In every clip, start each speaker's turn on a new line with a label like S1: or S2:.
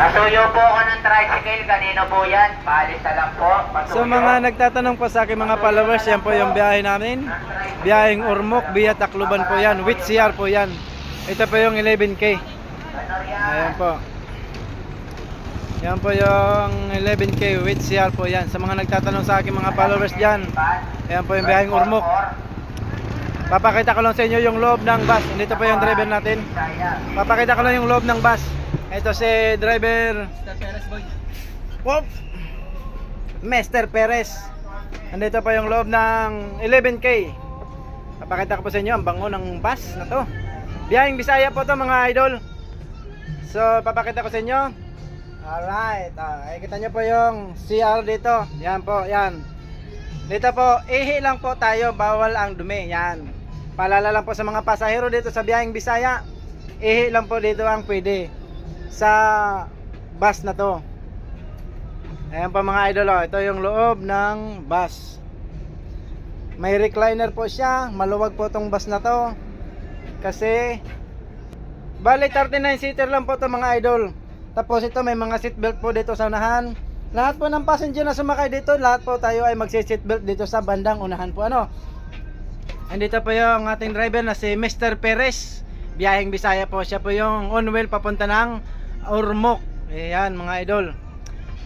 S1: Nasuyo po ako ng tricycle. Kanino po yan? Paalis na lang po. Pasuyo.
S2: So mga nagtatanong po sa akin mga followers, yan po yung biyahe namin. Biyaheng Ormoc via Tacloban po yan. With CR po yan. Ito po yung 11K. Ayan po. Yan po yung 11K with CR po yan. Sa mga nagtatanong sa akin mga followers dyan, ayan po yung biyaheng Ormoc. Papakita ko lang sa inyo yung loob ng bus. Dito po yung driver natin. Papakita ko lang yung loob ng bus. Ito si driver
S3: Mr. Perez boy.
S2: Wop! Mr. Perez. Nandito pa yung loob ng 11K. Papakita ko po sa inyo ang bango ng bus na to. Biyaheng Bisaya po to mga idol. So papakita ko sa inyo. Alright, kita nyo po yung CR dito. Yan po, yan. Dito po, ihi lang po tayo, bawal ang dumi. Yan. Paalala lang po sa mga pasahero dito sa Biyaheng Bisaya. Ihi lang po dito ang pwede sa bus na to. Ayan po mga idol, ito yung loob ng bus. May recliner po siya. Maluwag po tong bus na to. Kasi bali 39 seater lang po to mga idol. Tapos ito may mga seatbelt po dito sa unahan. Lahat po ng passenger na sumakay dito, lahat po tayo ay magsi-seatbelt dito sa bandang unahan po ano. Andito po yung ating driver na si Mr. Perez. Biyaheng Bisaya po, siya po yung on wheel papunta ng Ormoc. Ayan mga idol.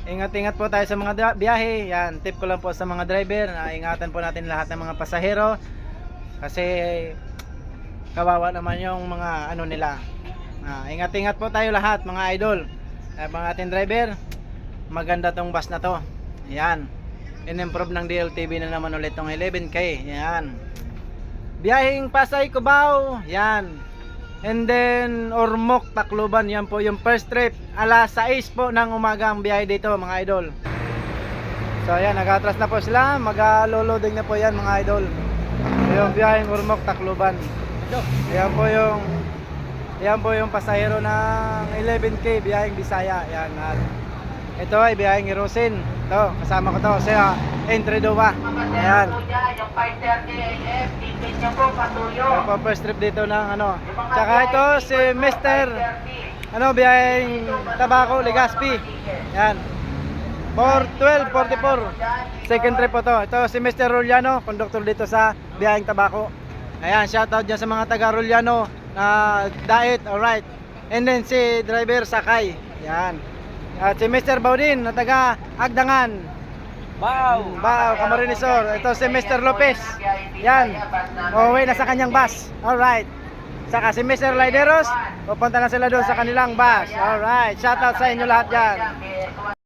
S2: Ingat-ingat po tayo sa mga biyahe. Yan, tip ko lang po sa mga driver na ingatan po natin lahat ng mga pasahero. Kasi kawawa naman yung mga ano nila. Ingat-ingat po tayo lahat mga idol. Mga ating driver, maganda tong bus na to. Ayan. In-improve ng DLTV na naman ulit tong 11K. Ayan. Biyaheng Pasay Cubao. Yan. And then Ormoc Tacloban. Yan po yung first trip. Alas 6 po ng umaga ang biyahe dito mga idol. So ayan, nag-atras na po sila. Mag-loading na po yan mga idol. Yung biyaheng Ormoc Tacloban. Yan po yung pasahero ng 11K biyaheng Bisaya. Yan. At ito ay biyaheng Hirosin. Ito, kasama ko to. Siya, entry doba. Ayan.
S1: Yung 5:30 AM, tipid nyo po, patuyo.
S2: Yan po first trip dito ng ano. Tsaka ito si Mr. Biyaheng Tabaco, Legazpi. Yan. 1244. Second trip po to. Ito si Mr. Ruliano, conductor dito sa Biyaheng Tabaco. Ayan, shoutout dyan sa mga taga Ruliano na Dait, alright. And then si driver Sakay. Yan. At si Mr. Baudin na taga Agdangan.
S3: Wow!
S2: Camarinesor. Ito si Mr. Lopez. Yan. Uwi na sa kanyang bus. Alright. Saka si Mr. Lideros, pupunta na sila doon sa kanilang bus. Alright. Shoutout sa inyo lahat dyan.